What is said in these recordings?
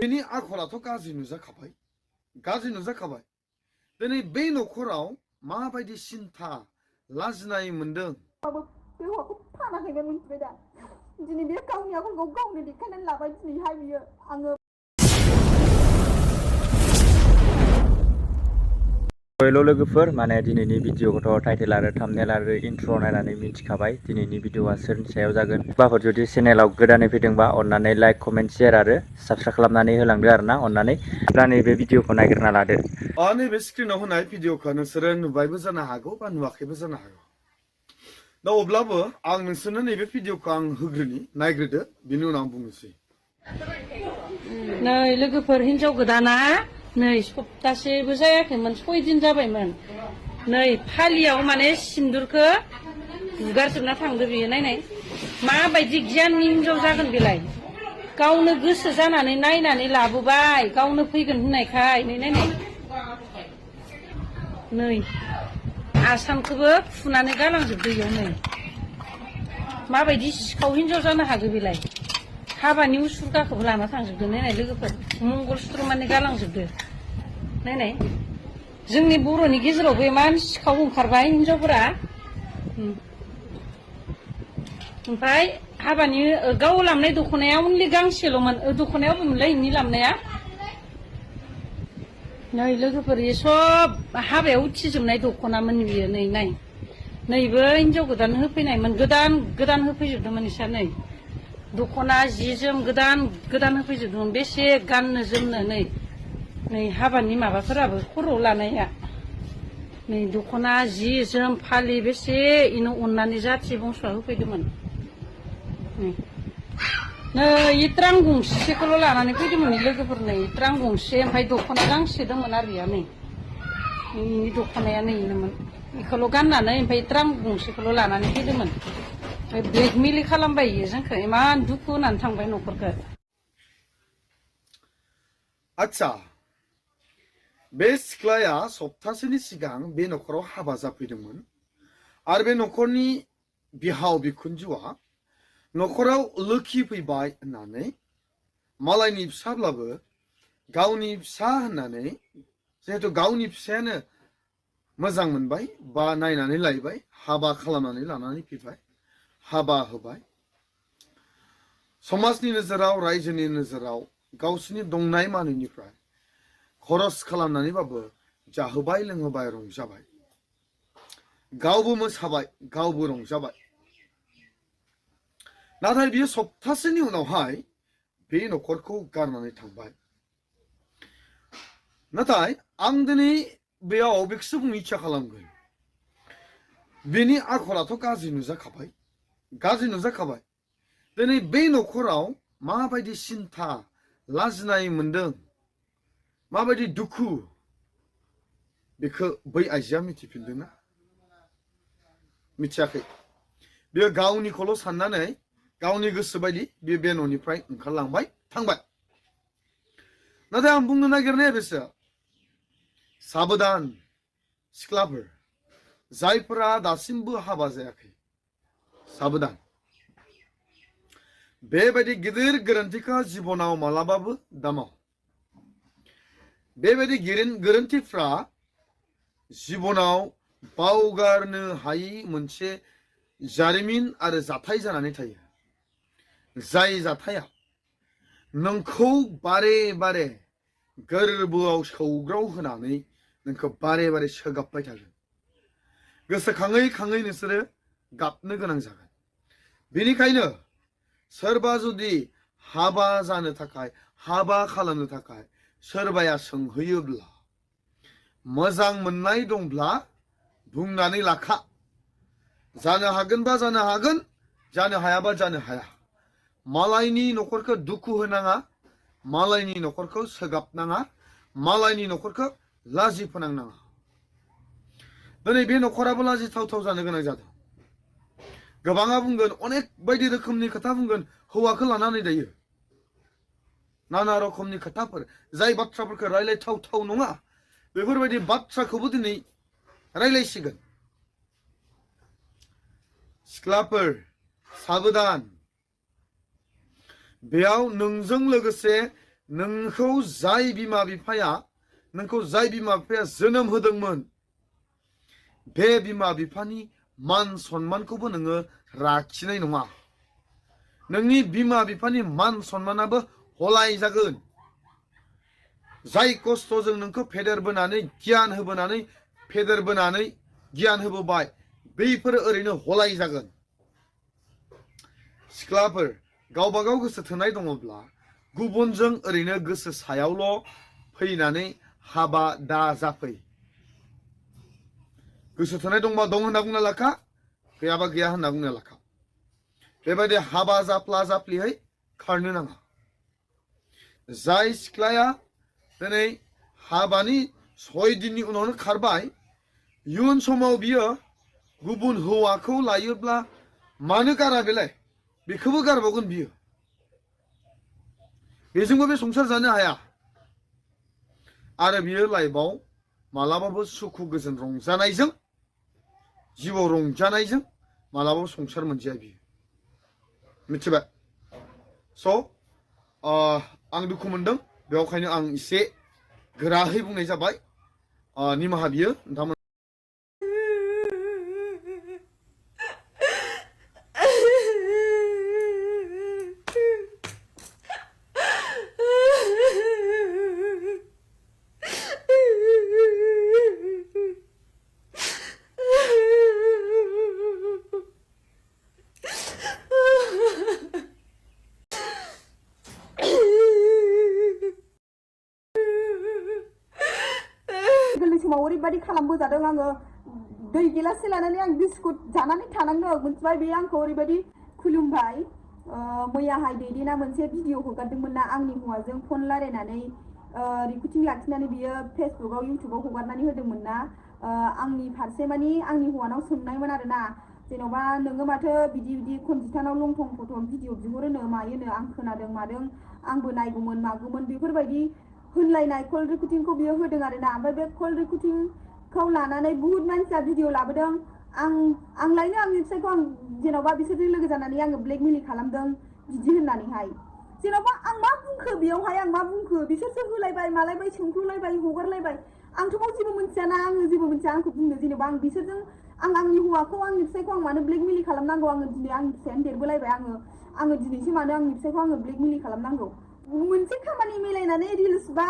बेनि आखलाथ' गाज्रि नुजाखाबाय दिनै बे न'खराव माबायदि सिन्था लाजिनाय मोनदों बे हौवाखौ फानाखैमोन मिथिबाय दा दिनै बे गावनि आखलखौ गावनो देखायनानै लाबाय दिनैहाय बियो आङो हेल' लोगोफोर माने दिनैनि भिडिअखौथ' टाइटेल आरो थाम्बनेल आरो इन्ट्र नायनानै मिथिखाबाय दिनैनि भिडिअआ सोरनि सायाव जागोन। बाफोर जुदि चेनेलाव गोदानै फैदोंबा अननानै लाइक कमेन्ट शेयार आरो साबस्क्राइब खालामनानै होलांदो आरोना अननानै दा नैबे भिडिअखौ नायग्रोना लादो। नैबे स्क्रिनाव होनाय भिडिअखौ नोंसोरो नुबायबो जानो हागौ बा नुवाखैबो जानो हागौ। दा अब्लाबो आं नोंसोरनो नैबे भिडिअखौ आं होग्रोनि नायग्रोदो बिनि उनाव आं बुंनोसै। नै लोगोफोर हिनजाव गोदाना नै सप्तासेबो जायाखैमोन 6 दिन जाबायमोन। नै फालियाव माने सिन्दुरखौ बुगारजोबना थांदो बियो नायनाय माबायदि गियाननि हिनजाव जागोन बेलाय गावनो गोसो जानानै नायनानै लाबोबाय गावनो फैगोन होननायखाय नै नायनाय नै आसामखौबो फुनानै गालांजोबदो इयाव नै माबायदि सिखाव हिनजाव जानो हागौ बेलाय हाबानि उसुरगाखौबो लाना थांजोबदो नायनाय लोगोफोर मंगलसूत्र माने गालांजोबदो नायनाय जोंनि बर'नि गेजेरावबो इमान सिखाव ओंखारबाय हिनजावफोरा ओमफ्राय हाबानि गाव लामनाय दख'नाया अनलि गांसेल'मोन दख'नाया अबेमोनलाय इनि लामनाया नै लोगोफोर इयो सब हाबायाव उथिजोबनाय दख'नामोन बियो नै नाय नैबो हिनजाव गोदान होफैनायमोन गोदान होफैजोबदोंमोन इसा नै दख'ना जि जोम गोदान होफैजोबदोंमोन बेसे गाननो जोमनो नै हाबानि माबाफोराबो खर'आव लानाया नै दख'ना जि जोम फालि बेसे इनो अननानै जाथि बंस'आ होफैदोंमोन नै ट्रां गंसेखौल' लानानै फैदोंमोन लोगोफोर नै ट्रां गंसे ओमफ्राय दख'ना गांसे दंमोन आरो बेया नै इनि दख'नाया नै इनोमोन बेखौल' गाननानै ओमफ्राय ट्रां गंसेखौल' लानानै फैदोंमोन ब्लेकमेल खालामबाय इयो जोंखौ इमान दुखु होनानै थांबाय न'खरखौ। आच्छा बे सिख्लाया सप्तासेनि सिगां बे न'खराव हाबा जाफैदोंमोन आरो बे न'खरनि बिहाव बिखुनजोआ न'खराव लोखि फैबाय होननानै मालायनि फिसाब्लाबो गावनि फिसा होननानै जिहेतु गावनि फिसायानो मोजां मोनबाय बा नायनानै लायबाय हाबा खालामनानै लानानै फैबाय हाबा होबाय समाजनि नोजोराव रायजोनि नोजोराव गावसिनि दंनाय मानिनिफ्राय खरस खालामनानैबाबो जाहोबाय लोंहोबाय रंजाबाय गावबो मोसाबाय गावबो रंजाबाय नाथाय बियो सप्तासेनि उनावहाय बे न'खरखौ गारनानै थांबाय। नाथाय आं दिनै बेयाव बेखौसो बुंनो इच्छा खालामगोन बेनि आखलाथ' गाज्रि नुजाखाबाय दिनै बे न'खराव माबायदि सिन्था लाजिनाय मोनदों माबायदि दुखु बेखौ बै आइजोआ मिथिफिनदोंना मिथियाखै बेयो गावनिखौल' साननानै गावनि गोसो बायदि बे न'निफ्राय ओंखारलांबाय थांबाय। नाथाय आं बुंनो नागिरनाया बेसो साबधान सिख्लाफोर जायफोरा दासिमबो हाबा जायाखै साबधान बेबायदि गिदिर गोरोन्थिखौ जिबनाव मालाबाबो दामाव बेबायदि गोरोन्थिफ्रा जिबनाव बावगारनो हायि मोनसे जारिमिन आरो जाथाय जानानै थायो जाय जाथाया नोंखौ बारे बारे गोरबोआव सौग्राव होनानै नोंखौ बारे बारे सोगाबबाय थागोन गोसोखाङै खाङै नोंसोरो गाबनो गोनां जागोन। बेनिखायनो सोरबा जुदि हाबा जानो थाखाय हाबा खालामनो थाखाय सोरबाया सोंहैयोब्ला मोजां मोननाय दंब्ला बुंनानै लाखा जानो हागोनबा जानो हागोन जानो हायाबा जानो हाया मालायनि न'खरखौ दुखु होनाङा मालायनि न'खरखौ सोगाबनाङा मालायनि न'खरखौ लाजि फोनांनाङा। दिनै बे न'खराबो लाजिथावथाव जानो गोनां जादों। गोबाङा बुंगोन अनेक बायदि रोखोमनि खोथा बुंगोन हौवाखौ लानानै दायो नाना रोखोमनि खोथाफोर जाय बाथ्राफोरखौ रायलायथावथाव नङा बेफोरबायदि बाथ्राखौबो दिनै रायलायसिगोन। सिख्लाफोर साबधान बेयाव नोंजों लोगोसे नोंखौ जाय बिमा बिफाया जोनोम होदोंमोन बे बिमा बिफानि मान सन्मानखौबो नोङो लाखिनाय नङा नोंनि बिमा बिफानि मान सन्मानाबो हलाय जागोन जाय खस्थ'जों नोंखौ फेदेरबोनानै गियान होबोबाय बैफोर ओरैनो हलाय जागोन सिख्लाफोर गावबा गाव गोसो थोनाय दङब्ला गुबुनजों ओरैनो गोसो सायावल' फैनानै हाबा दा जाफै गोसो थोनाय दंबा दं होनना बुंना लाखा गैयाबा गैया होनना बुंना लाखा बेबायदि हाबा जाफ्ला जाफ्लिहै खारनो नाङा जाय सिख्लाया दिनै हाबानि 6 दिननि उनावनो खारबाय इयुन समाव बियो गुबुन हौवाखौ लायोब्ला मानो गारा बेलाय बेखौबो गारबावगोन बियो बेजोंबो बे संसार जानो हाया आरो बियो लाइफआव मालाबाबो सुखु गोजोन रंजानायजों जिउआव रंजानायजों मालाबाबो संसार मोनजाया बियो मिथिबाय स' आं दुखु मोनदों बेवखायनो आं एसे गोराहै बुंनाय जाबाय निमाहा बियो नोंथांमोन गोरलै समाव ओरैबायदि खालामबोजादों आङो दै गिलाससे लानानै आं बिस्कुट जानानै थानांदों मोनथिबाय बे आंखौ ओरैबायदि खुलुमबाय मैयाहाय दैदेना मोनसे भिडिअ हगारदोंमोन ना आंनि हौवाजों फन रायलायनानै रिकर्डिं लाखिनानै बियो फेसबुकआव इउटुबाव हगारनानै होदोंमोन ना आंनि फारसे मानि आंनि हौवानाव सोंनायमोन आरोना जेन'बा नोङो माथो बिदि खनजितानाव लं थं फट' भिडिअ बिहरोनो मायोनो आं खोनादों मादों आंबो नायगौमोन मागौमोन बेफोरबायदि होनलायनाय कल रेकर्डिंखौ बियो होदों आरोना ओमफ्राय बे कल रेकर्डिंखौ लानानै बुहुत मानसिया भिडिअ लाबोदों आं लायनो आंनि फिसायखौ आं जेन'बा बिसोरजों लोगो जानानै आङो ब्लेकमेल खालामदों बिदि होननानैहाय जेन'बा आं मा बुंखो बेयावहाय आं मा बुंखो बिसोरसो होलायबाय मालायबाय सोंख्लुलायबाय हगारलायबाय आंथ' बाव जेबो मिथियाना आङो जेबो मिथिया आंखौ बुंनो जेनेबा आं बिसोरजों आंनि हौवाखौ आंनि फिसायखौ आं मानो ब्लेकमेल खालामनांगौ आङो दिनै आंनि फिसायानो देरबोलायबाय आङो दिनैसो मानो आंनि फिसायखौ आङो ब्लेकमेल खालामनांगौ मोनसे खामानि मिलायनानै रिल्स बा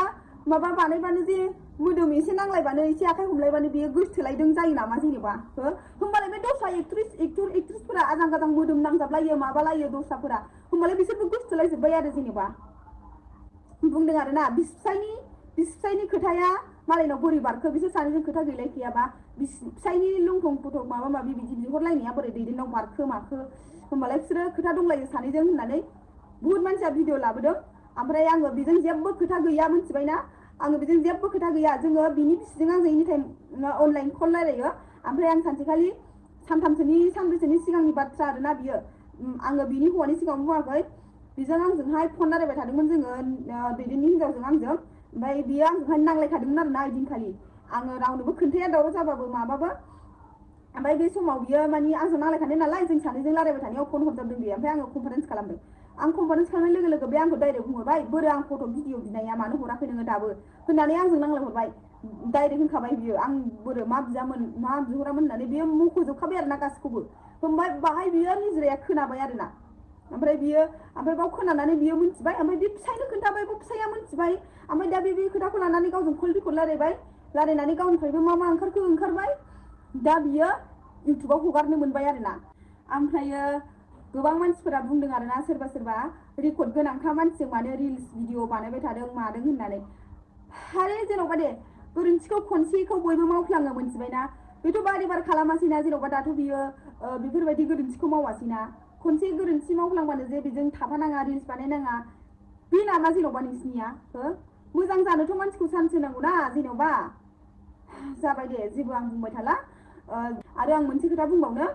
माबा बानायबानो जे मोदोम एसे नांलायबानो एसे आखाइ हमलायबानो बेयो गोसथोलायदों जायो नामा जेनेबा होमबालाय बे दस्रा एक्ट्रेसफोरा आजां गाजां मोदोम नांजाबलायो माबालायो दस्राफोरा होमबालाय बिसोरबो गोसथोलायजोब्बाय आरो जेनेबा बुंदों आरोना बिसिफिसायनि खोथाया मालायनाव बोरै बारखो बिसोर सानैजों खोथा गैलायखायाबा फिसायनि लंथं फट' माबा माबि बिदि बिहरलायनाया बोरै दैदेननाव बारखो माखो होमबालाय बिसोरो खोथा दंलायो सानैजों होननानै बुहुत मानसिया भिडिअ लाबोदों ओमफ्राय आङो बेजों जेबो खोथा गैया मिथिबायना आङो बेजों जेबो खोथा गैया जोङो बिनि बिसिजों आंजों एनि टाइम अनलाइन कल रायलायो ओमफ्राय आं सानसेखालि सानब्रैसोनि सिगांनि बाथ्रा आरोना बियो आङो बिनि हौवानि सिगाङाव बुङाखै बिजों आंजोंहाय फन रायलायबाय थादोंमोन जोङो दैदेननि हिनजावजों आंजों ओमफ्राय बियो आंजोंहाय नांलायखादोंमोन आरोना ओइदिनखालि आङो रावनोबो खोन्थाया दावराव जाबाबो माबाबो ओमफ्राय बे समाव बियो मानि आंजों नांलायखानाय नालाय जों सानैजों रायलायबाय थानायाव फन हरजाबदों बियो ओमफ्राय आङो कनफारेन्स खालामदों आं कनफारेन्स खालामनाय लोगो लोगो बे आंखौ डाइरेक्ट बुंहरबाय बोरो आं फट' भिडिअ बिनाया मानो हराखै नोङो दाबो होननानै आंजों नांलायहरबाय डाइरेक्ट होनखाबाय बियो आं बोरो मा बियामोन मा बिहरामोन होननानै बियो मख'जोबखाबाय आरोना गासिखौबो ओमफ्राय बाहाय बियो निज्राया खोनाबाय आरोना ओमफ्राय बाव खोनानानै बियो मिथिबाय ओमफ्राय बे फिसायनो खोन्थाबाय बे फिसाया मिथिबाय ओमफ्राय दा बे खोथाखौ लानानै गावजों कल रेकर्ड रायलायनानै गावनिफ्रायबो मा ओंखारबाय दा बियो इउटुबाव हगारनो मोनबाय आरोना ओमफ्रायो गोबां मानसिफोरा बुंदों आरोना सोरबा रेकर्ड गोनांखा मानसिजों मानो रिल्स भिडिअ बानायबाय थादों मादों होननानै आरे जेन'बा दे गोरोन्थिखौ खनसेखौ बयबो मावफ्लाङो मोनथिबायना बेथ' बारे खालामासैना जेन'बा दाथ' बियो बेफोरबायदि गोरोन्थिखौ मावासैना खनसे गोरोन्थि मावफ्लांबानो जे बेजों थाफानाङा रिल्स बानायनाङा बे नामा जेन'बा नोंसिनिया मोजां जानोथ' मानसिखौ चान्स होनांगौ ना जेन'बा जाबाय दे जेबो आं बुंबाय थाला आरो आं मोनसे खोथा बुंबावनो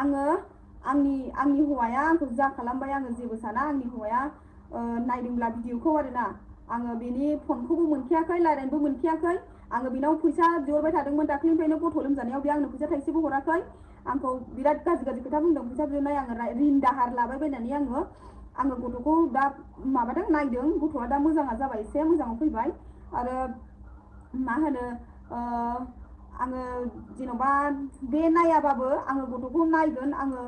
आङो आंनि हौवाया आंखौ जा खालामबाय आङो जेबो साना आंनि हौवाया नायदोंब्ला भिडिअखौ आरोना आङो बेनि फनखौबो मोनखायाखै रायलायनोबो मोनखायाखै आङो बेनाव फैसा बिहरबाय थादोंमोन दाख्लैनिफ्रायनो गथ' लोमजानायाव बे आंनो फैसा थाइसेबो हराखै आंखौ बिराद गाज्रि खोथा बुंदों फैसा बिहरनाय आङो रिन दाहार लाबाय बायनानै आङो गथ'खौ दा माबादों नायदों गथ'आ दा मोजाङा जाबाय एसे मोजाङाव फैबाय आरो मा होनो आङो जेन'बा बे नायाबाबो आङो गथ'खौ नायगोन आङो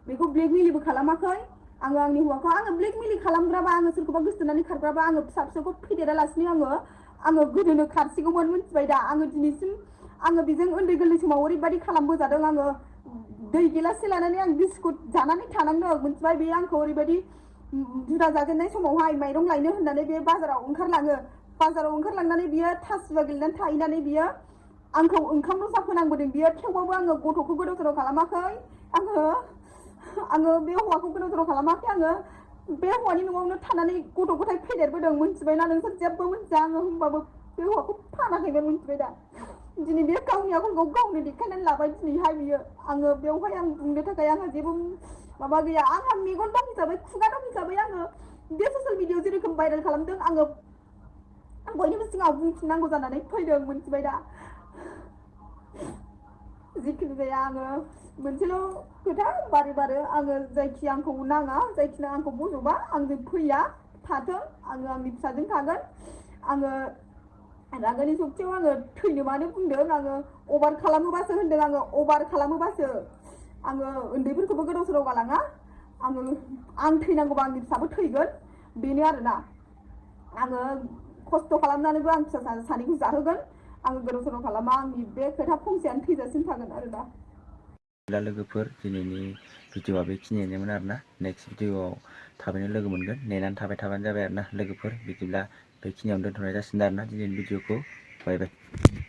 बेखौ ब्लेकमेलिबो खालामाखै आङो आंनि हौवाखौ आङो ब्लेकमेलि खालामग्राबा आङो सोरखौबा गोसोथोनानै खारग्राबा आङो फिसाखौ फेदेरालासिनो आङो गोदोनो खारसिगौमोन मिथिबाय दा आङो दिनैसिम आङो बेजों उन्दै गोरलै समाव ओरैबायदि खालामबोजादों आङो दै गिलाससे लानानै आं बिस्कुट जानानै थानांदों मिथिबाय बे आंखौ ओरैबायदि जुदा जाजेननाय समावहाय माइरं लायनो होननानै बे बाजाराव ओंखारलाङो बाजाराव ओंखारलांनानै बियो थासुवा गेलेनानै थाहैनानै बियो आंखौ ओंखामल' जाहोनांबोदों बियो थेवबाबो आङो गथ'खौ गोदाव सोराव खालामाखै आङो बे हौवाखौ गोदाव सोराव खालामाखै आङो बे हौवानि न'आवनो थानानै गथ' गथाय फेदेरबोदों मिथिबायना नोंसोर जेबो मिथिया आङो होमबाबो बे हौवाखौ फानाखैमोन मिथिबाय दा दिनै बे गावनि आखलखौ गावनो देखायनानै लाबाय दिनैहाय बियो आङो बेवहाय आं बुंनो थाखाय आंहा जेबो माबा गैया आंहा मेगन दं हिसाबै खुगा दं हिसाबै आङो बे ससियेल मिडियाआव जेरोखोम भाइरेल खालामदों आङो बयनिबो सिगाङाव बुंफिननांगौ जानानै फैदों मिथिबाय दा जिखुनु जाया आङो मोनसेल' खोथा बारे बारे आङो जायखि आंखौ नाङा जायखिया आंखौ बज'बा आंजों फैया थाथों आङो आंनि फिसाजों थागोन आङो रागानि सक्तियाव आङो थैनो मानो बुंदों आङो अभार खालामोबासो होनदों आङो अभार खालामोबासो आङो उन्दैफोरखौबो गोदाव सोराव गालाङा आं थैनांगौबा आंनि फिसाबो थैगोन बेनो आरोना आङो खस्थ' खालामनानैबो आं फिसा सानैखौ जाहोगोन आङो गोदाव सोराव खालामा आंनि बे खोथा फंसेयानो थैजासिम थागोन आरोना लोगोफोर दिनैनि भिडिअआ बेखिनियानोमोन आरोना नेक्स्ट भिडिअआव थाबैनो लोगो मोनगोन नेनानै थाबाय थाबानो जाबाय आरोना लोगोफोर बिदिब्ला बेखिनियावनो दोनथ'नाय जासिगोन आरोना दिनैनि भिडिअखौ बाय बाय।